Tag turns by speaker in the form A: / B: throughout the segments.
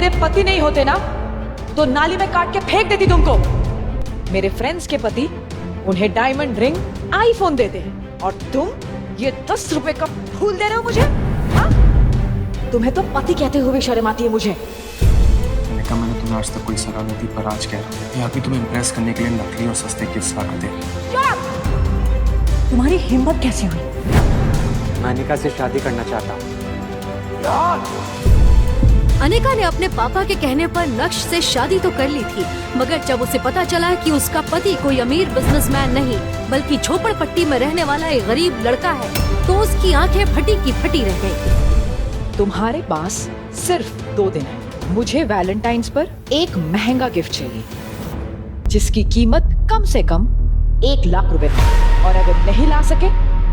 A: मेरे पति नहीं होते ना तो नाली में काट के फेंक देती तुमको। मेरे फ्रेंड्स के पति उन्हें डायमंड रिंग, आईफोन देते हैं और तुम ये 10 रुपए का फूल दे रहे हो मुझे? हाँ? तुम्हें तो पति कहते हुए शर्म आती है मुझे।
B: अनिका, मैंने तुम्हें आज तक कोई सलाह नहीं दी, पर आज कह रहा हूँ, ये आदमी तुम्हें इम्प्रेस करने के लिए नकली और सस्ते गिफ्ट्स ला कर दे।
A: तुम्हारी हिम्मत कैसे हुई?
C: मैं अनिका से शादी करना चाहता हूँ।
D: अनिका ने अपने पापा के कहने पर नक्श से शादी तो कर ली थी, मगर जब उसे पता चला कि उसका पति कोई अमीर बिजनेसमैन नहीं बल्कि झोपड़पट्टी में रहने वाला एक गरीब लड़का है, तो उसकी आंखें फटी की फटी रह गईं।
A: तुम्हारे पास सिर्फ 2 दिन है। मुझे वैलेंटाइंस पर एक महंगा गिफ्ट चाहिए जिसकी कीमत कम से कम 1 लाख रुपए है, और अगर नहीं ला सके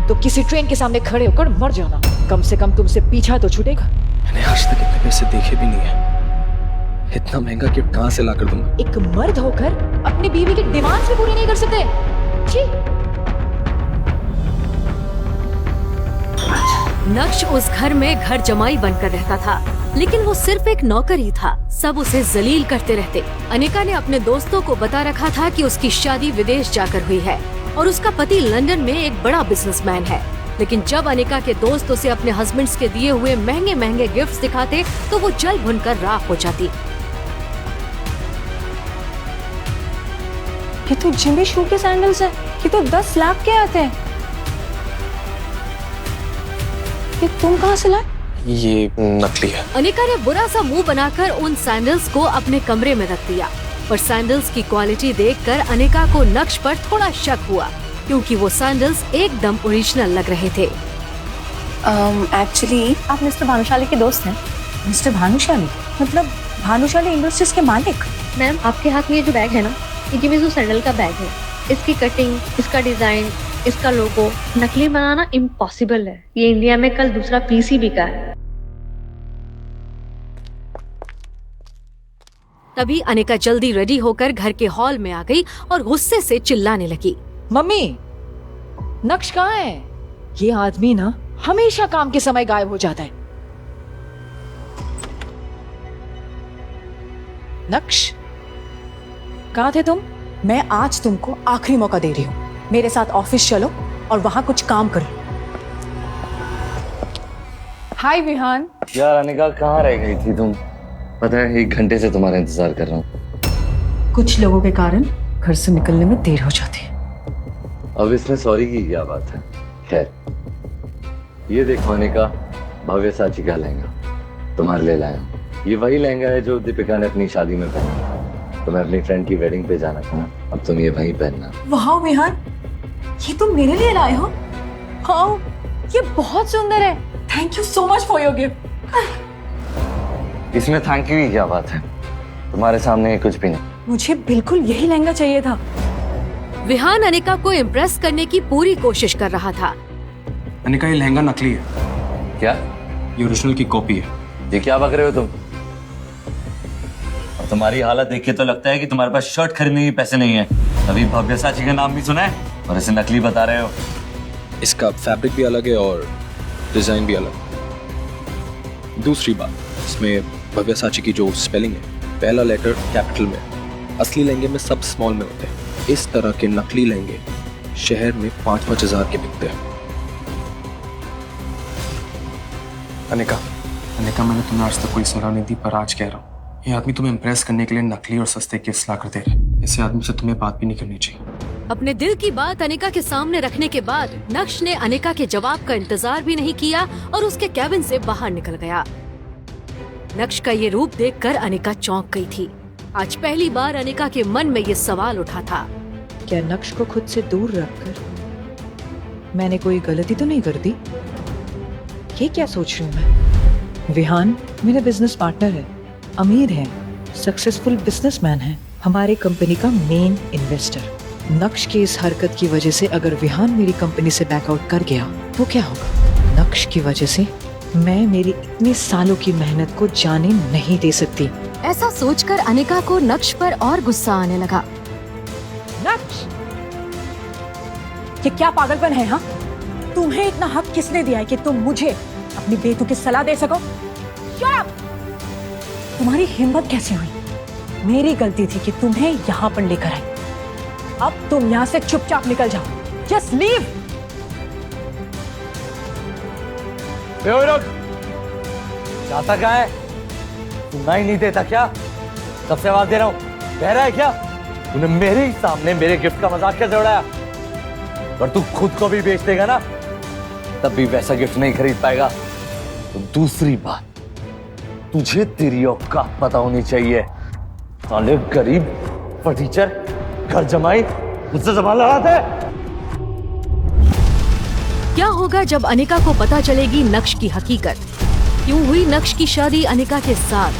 A: तो किसी ट्रेन के सामने खड़े होकर मर जाना। कम से कम तुमसे पीछा तो छूटेगा।
B: मैंने आज तक इतने पैसे देखे भी नहीं है। इतना महंगा गिफ्ट कहाँ से ला कर दूंगा?
A: एक मर्द होकर अपनी बीवी की डिमांड्स भी पूरी नहीं कर सकते। छी।
D: नक्श उस घर में घर जमाई बनकर रहता था, लेकिन वो सिर्फ एक नौकर ही था। सब उसे जलील करते रहते। अनिका ने अपने दोस्तों को बता रखा था कि उसकी शादी विदेश जाकर हुई है और उसका पति लंदन में एक बड़ा बिजनेसमैन है। लेकिन जब अनिका के दोस्त उसे अपने हस्बैंड्स के दिए हुए महंगे महंगे गिफ्ट्स दिखाते तो वो जल भुनकर राख हो जाती।
E: ये तो जिमी शू के सैंडल्स हैं। ये तो 10 लाख के आते हैं। ये तुम कहाँ से लाए?
B: ये नकली है।
D: अनिका ने बुरा सा मुंह बनाकर उन सैंडल्स को अपने कमरे में रख दिया, पर सैंडल्स की क्वालिटी देखकर अनिका को नक्श पर थोड़ा शक हुआ, क्योंकि वो सैंडल्स एकदम ओरिजिनल लग रहे थे।
E: एक्चुअली आप मिस्टर भानुशाली के दोस्त हैं। मिस्टर भानुशाली मतलब भानुशाली इंडस्ट्रीज के मालिक?
F: मैम, आपके हाथ में ये जो बैग है ना, ये जिमी सैंडल का बैग है। इसकी कटिंग, इसका डिजाइन, इसका लोगो नकली बनाना इम्पॉसिबल है। ये इंडिया में कल दूसरा पीस ही बिका है।
D: तभी अनिका जल्दी रेडी होकर घर के हॉल में आ गई और गुस्से से चिल्लाने लगी।
A: मम्मी, नक्श कहाँ है? ये आदमी ना हमेशा काम के समय गायब हो जाता है। नक्श, कहाँ थे तुम?
E: मैं आज तुमको आखिरी मौका दे रही हूँ। मेरे साथ ऑफिस चलो और वहाँ कुछ काम करो। हाय विहान।
G: यार अनिका, कहाँ रह गई थी तुम? पता है 1 घंटे से तुम्हारा इंतजार कर रहा हूँ।
E: कुछ लोगों के कारण घर से निकलने में देर हो जाती है।
G: अब इसमें सॉरी की क्या बात है? खैर, ये देखो अनिका, भव्य साची का लहंगा तुम्हारे लिए लाया हूँ। ये वही लहंगा है जो दीपिका ने अपनी शादी में पहना। तुम्हें अपनी फ्रेंड की वेडिंग पे जाना था ना, अब तुम ये वहीं पहनना।
E: वाह विहान, ये तुम मेरे लिए लाए हो? हाँ, ये बहुत सुंदर है। Thank you so much for your gift.
G: इसमें थैंक यू की क्या बात है? तुम्हारे सामने ये कुछ भी नहीं।
E: मुझे बिल्कुल यही लहंगा चाहिए था।
D: विहान अनिका को इम्प्रेस करने की पूरी कोशिश कर रहा था।
B: अनिका, ये लहंगा नकली है।
G: क्या?
B: ये ओरिजिनल की कॉपी है।
G: ये क्या बक रहे हो तुम? और तुम्हारी हालत देख के तो लगता है कि तुम्हारे पास शर्ट खरीदने के पैसे नहीं है। अभी भव्य साची का नाम भी सुना है और इसे नकली बता रहे हो।
B: इसका फैब्रिक भी अलग है और डिजाइन भी अलग। दूसरी बात, इसमें भव्य साची की जो स्पेलिंग है, पहला लेटर कैपिटल में, असली लहंगे में सब स्मॉल में होते हैं। इस तरह के नकली लहंगे शहर में 5-5 हजार के बिकते हैं। अनिका, मैंने तुम्हें आज तक कोई सलाह नहीं दी, पर आज कह रहा हूँ, ये आदमी तुम्हें इम्प्रेस करने के लिए नकली और सस्ते गिफ्ट्स ला कर दे रहे हैं। ऐसे आदमी से तुम्हें बात भी नहीं करनी चाहिए।
D: अपने दिल की बात अनिका के सामने रखने के बाद नक्श ने अनिका के जवाब का इंतजार भी नहीं किया और उसके कैबिन से बाहर निकल गया। नक्श का ये रूप देखकर अनिका चौंक गई थी। आज पहली बार अनिका के मन में ये सवाल उठा था,
A: क्या नक्श को खुद से दूर रखकर मैंने कोई गलती तो नहीं कर दी? ये क्या सोच रही हूँ मैं? विहान मेरा बिजनेस पार्टनर है, अमीर है, सक्सेसफुल बिजनेसमैन है, हमारे कंपनी का मेन इन्वेस्टर। नक्श की इस हरकत की वजह से अगर विहान मेरी कंपनी से बैकआउट कर गया तो क्या होगा? नक्श की वजह से मैं मेरी इतने सालों की मेहनत को जाने नहीं दे सकती।
D: ऐसा सोचकर अनिका को नक्श पर और गुस्सा आने लगा।
A: नक्श,
E: ये क्या पागलपन है? हाँ, तुम्हें इतना हक किसने दिया है कि तुम मुझे अपनी बेतुकी सलाह दे सको? तुम्हारी हिम्मत कैसे हुई? मेरी गलती थी कि तुम्हें यहां पर लेकर आई। अब तुम यहां से चुपचाप निकल जाओ। Just leave.
G: जाता कहाँ है? सुनना ही नहीं देता क्या? कब से आवाज दे रहा हूं, कह रहा है क्या? तूने मेरे ही सामने मेरे गिफ्ट का मजाक कैसे उड़ाया? और तू खुद को भी बेच देगा ना, तब भी वैसा गिफ्ट नहीं खरीद पाएगा। तो दूसरी बात, तुझे तेरी औकात पता होनी चाहिए। साले गरीब फर्नीचर घर जमाई मुझसे जबान लड़ाते।
D: क्या होगा जब अनिका को पता चलेगी नक्श की हकीकत? क्यों हुई नक्श की शादी अनिका के साथ?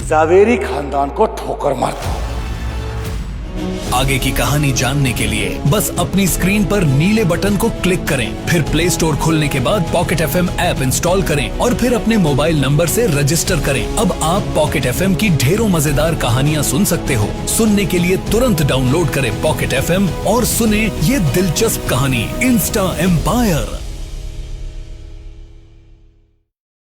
H: जावेरी खानदान को ठोकर मारता हूं।
I: आगे की कहानी जानने के लिए बस अपनी स्क्रीन पर नीले बटन को क्लिक करें, फिर प्ले स्टोर खुलने के बाद पॉकेट FM ऐप इंस्टॉल करें और फिर अपने मोबाइल नंबर से रजिस्टर करें। अब आप पॉकेट FM की ढेरों मजेदार कहानियां सुन सकते हो। सुनने के लिए तुरंत डाउनलोड करें पॉकेट FM और सुने ये दिलचस्प कहानी इंस्टा एम्पायर।